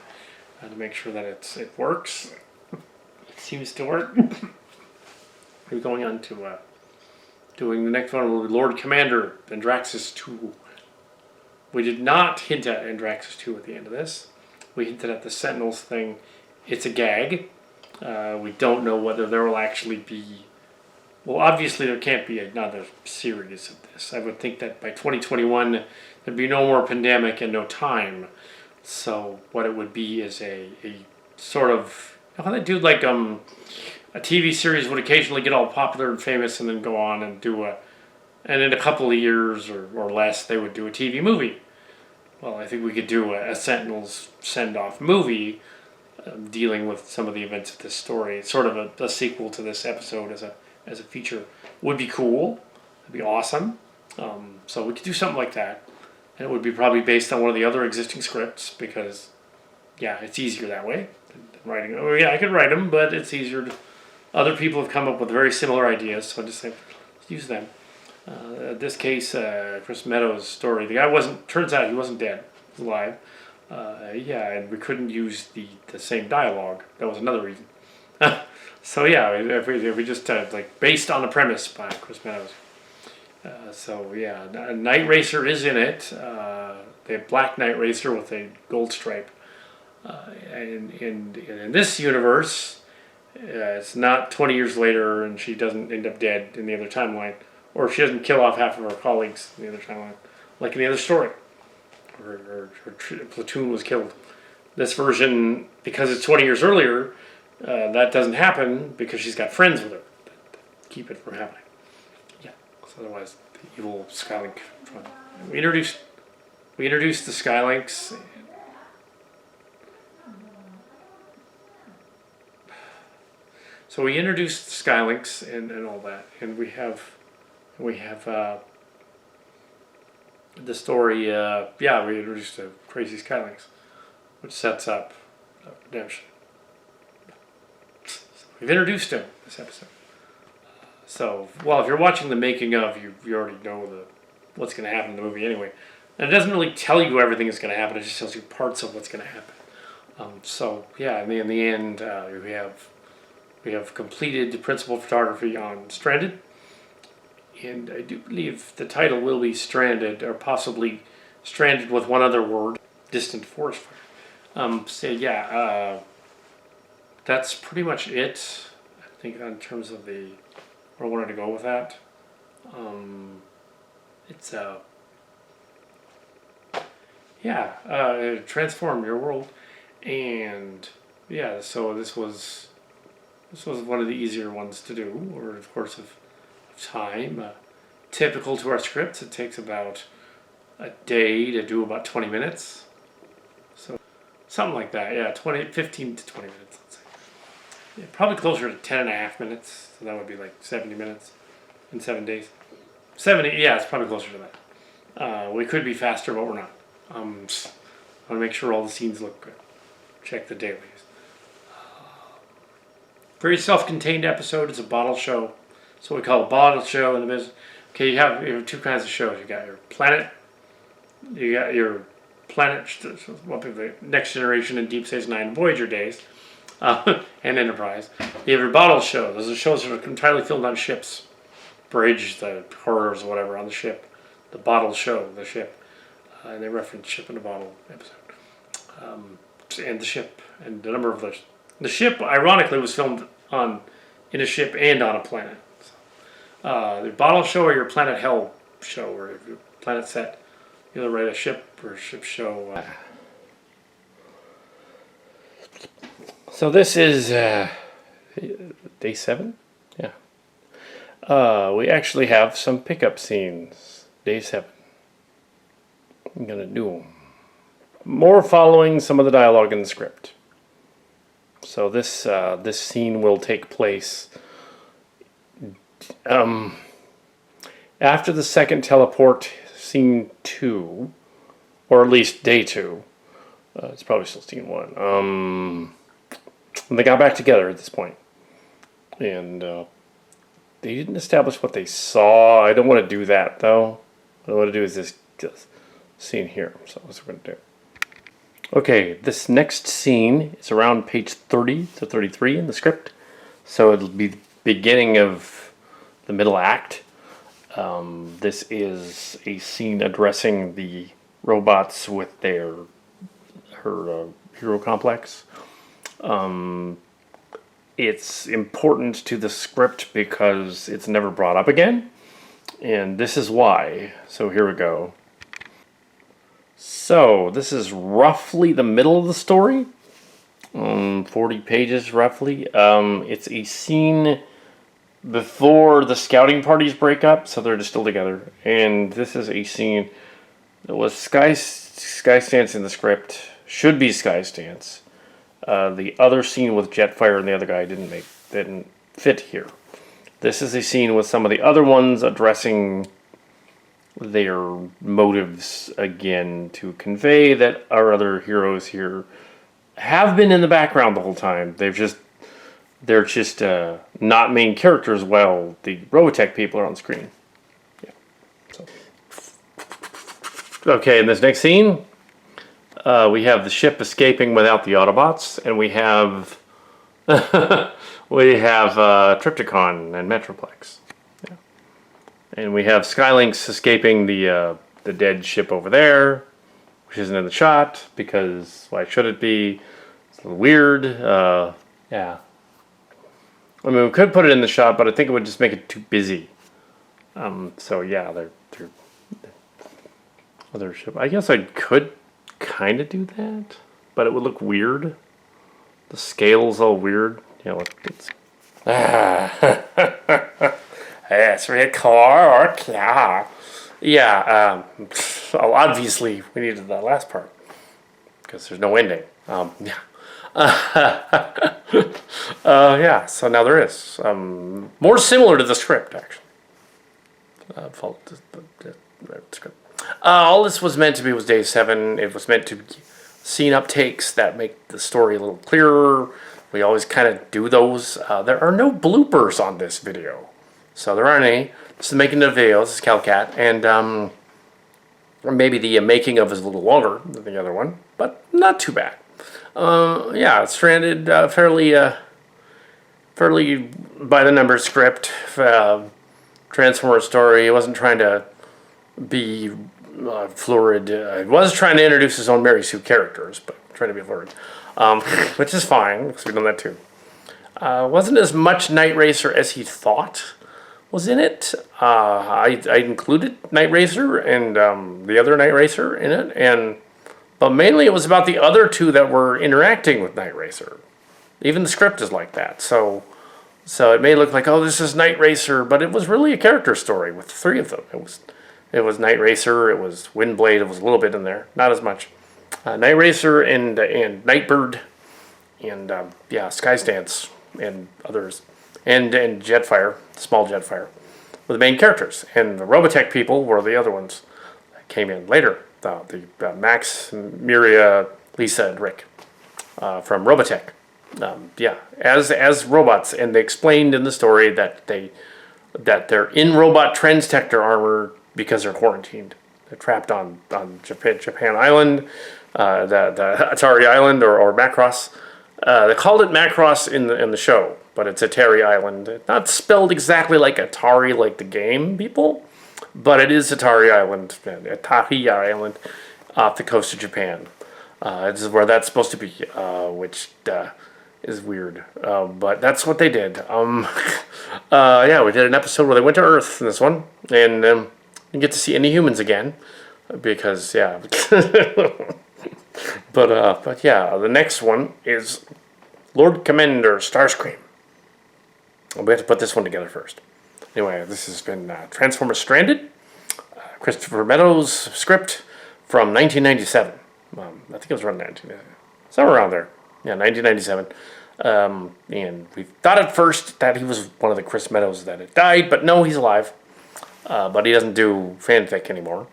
to make sure that it works. It seems to work. We're going on to doing the next one will be Lord Commander Andraxis 2. We did not hint at Andraxis 2 at the end of this. We hinted at the Sentinels thing. It's a gag. We don't know whether there will actually be. Well, obviously there can't be another series of this. I would think that by 2021 there'd be no more pandemic and no time. So what it would be is a sort of how they do like a TV series would occasionally get all popular and famous and then go on and and in a couple of years or less they would do a TV movie. Well, I think we could do a Sentinels send-off movie dealing with some of the events of this story. It's sort of a sequel to this episode as a feature. Would be cool. It'd be awesome. So we could do something like that. And it would be probably based on one of the other existing scripts because, yeah, it's easier that way than writing. Oh, yeah, I could write them, but it's easier. Other people have come up with very similar ideas, so I just say, let's use them. In this case, Chris Meadows' story. The guy turns out he wasn't dead. He was alive. Yeah, and we couldn't use the same dialogue. That was another reason. So yeah, if we just like based on the premise by Chris Meadows. So yeah, Night Racer is in it. The Black Night Racer with a gold stripe. And in this universe, It's not 20 years later and she doesn't end up dead in the other timeline, or she doesn't kill off half of her colleagues in the other timeline, like in the other story. Her platoon was killed. This version, because it's 20 years earlier, that doesn't happen because she's got friends with her that keep it from happening. Yeah. So otherwise, the evil Skylink. We introduced the Skylinks. So we introduced Skylinks and all that, and we have the story. We introduced the crazy Skylinks, which sets up redemption. So we've introduced him this episode. So, well, if you're watching the making of, you already know what's going to happen in the movie anyway. And it doesn't really tell you everything that's going to happen. It just tells you parts of what's going to happen. In the end, we have completed the principal photography on Stranded. And I do believe the title will be Stranded, or possibly Stranded with one other word, Distant Forest Fire. That's pretty much it. I think in terms of where I wanted to go with that. Transform your world, and so this was one of the easier ones to do, or of course of time. Typical to our scripts, it takes about a day to do about 20 minutes. So something like that, 15 to 20 minutes, let's say. Yeah, probably closer to 10 and a half minutes, so that would be like 70 minutes in 7 days. 70, it's probably closer to that. We could be faster, but we're not. I want to make sure all the scenes look good. Check the dailies. Very self-contained episode. It's a bottle show. So we call it a bottle show in the business. Okay, you have two kinds of shows. You got your planet. You got your planet, the Next Generation and Deep Space Nine Voyager days, and Enterprise. You have your bottle show. Those are shows that are entirely filmed on ships. Bridge, the corridors, or whatever on the ship. The bottle show, the ship. And they reference Ship in a Bottle episode. And the ship, and the number of those. The ship, ironically, was filmed in a ship and on a planet. So, the bottle show or your Planet Hell show, or your planet set. You either write a ship or a ship show. So this is day 7? Yeah. We actually have some pickup scenes. Day 7. I'm going to do them. More following some of the dialogue in the script. So this scene will take place after the second teleport, scene 2, or at least day 2. It's probably still scene 1. They got back together at this point, and they didn't establish what they saw. I don't want to do that though. What I want to do is this scene here. So that's what we're going to do. Okay, this next scene is around page 30 to 33 in the script. So it'll be the beginning of the middle act. This is a scene addressing the robots with her hero complex. It's important to the script because it's never brought up again. And this is why. So here we go. So, this is roughly the middle of the story. 40 pages, roughly. It's a scene before the scouting parties break up, so they're just still together. And this is a scene that was Sky Stance in the script. Should be Sky Stance. The other scene with Jetfire and the other guy didn't fit here. This is a scene with some of the other ones addressing their motives again, to convey that our other heroes here have been in the background the whole time. They're just not main characters while the Robotech people are on screen. Yeah. So. Okay, in this next scene, we have the ship escaping without the Autobots, and we have Triptychon and Metroplex. And we have Skylinks escaping the dead ship over there, which isn't in the shot, because why should it be? It's a little weird. Yeah. I mean, we could put it in the shop, but I think it would just make it too busy. So yeah, they're other ship. I guess I could kind of do that, but it would look weird. The scale's all weird. Yeah, look. That's really cool. Yeah. Well, obviously, we needed that last part because there's no ending. Yeah. Yeah. So now there is more similar to the script, actually. Script. All this was meant to be was day 7. It was meant to be scene uptakes that make the story a little clearer. We always kind of do those. There are no bloopers on this video, so there aren't any. This is the making of the video. This is Kal Kat, and maybe the making of is a little longer than the other one, but not too bad. Yeah, Stranded, fairly by the numbers script. Transformer story. He wasn't trying to be florid. He was trying to introduce his own Mary Sue characters, but trying to be florid, which is fine because we've done that too. Wasn't as much Night Racer as he thought was in it. I included Night Racer and the other Night Racer in it, but mainly it was about the other two that were interacting with Night Racer. Even the script is like that, so it may look like, oh, this is Night Racer, but it was really a character story with the 3 of them. It was Night Racer, it was Windblade, it was a little bit in there, not as much. Night Racer and Nightbird, and yeah, Skystance and others, and Jetfire, small Jetfire, were the main characters, and the Robotech people were the other ones that came in later. The Max, Miria, Lisa, and Rick from Robotech. Yeah, as robots, and they explained in the story that they're in robot transtector armor because they're quarantined. They're trapped on Japan Island, the Atari Island or Macross. They called it Macross in the show, but it's Atari Island. It's not spelled exactly like Atari, like the game, people, but it is Atari Island, off the coast of Japan. This is where that's supposed to be, which is weird, but that's what they did. Yeah, we did an episode where they went to Earth in this one, and you get to see any humans again, because yeah. But yeah, the next one is Lord Commander Starscream. We have to put this one together first. Anyway, this has been Transformers Stranded, Christopher Meadows script from 1997. I think it was around 1997. Somewhere around there. Yeah, 1997. And we thought at first that he was one of the Chris Meadows that had died, but no, he's alive. But he doesn't do fanfic anymore.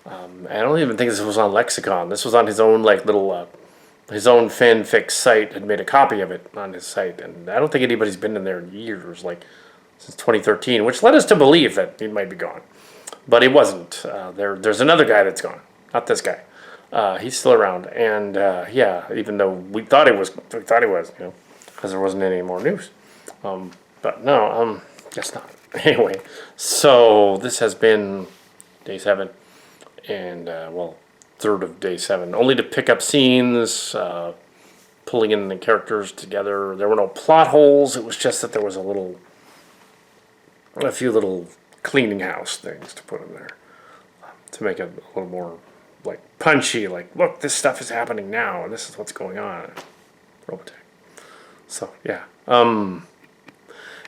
I don't even think this was on Lexicon. This was on his own little his own fanfic site. Had made a copy of it on his site, and I don't think anybody's been in there in years, since 2013, which led us to believe that he might be gone, but he wasn't. There's another guy that's gone, not this guy. He's still around, and yeah, even though we thought he was, because there wasn't any more news. But no, guess not. Anyway, so this has been day 7, and well, 3rd of day 7. Only to pick up scenes, pulling in the characters together. There were no plot holes. It was just that there was a few little cleaning house things to put in there to make it a little more punchy. Look, this stuff is happening now, and this is what's going on. Robotech. So yeah.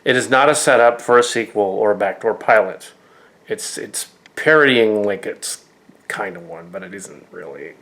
It is not a setup for a sequel or a backdoor pilot. It's parodying it's kind of one, but it isn't really.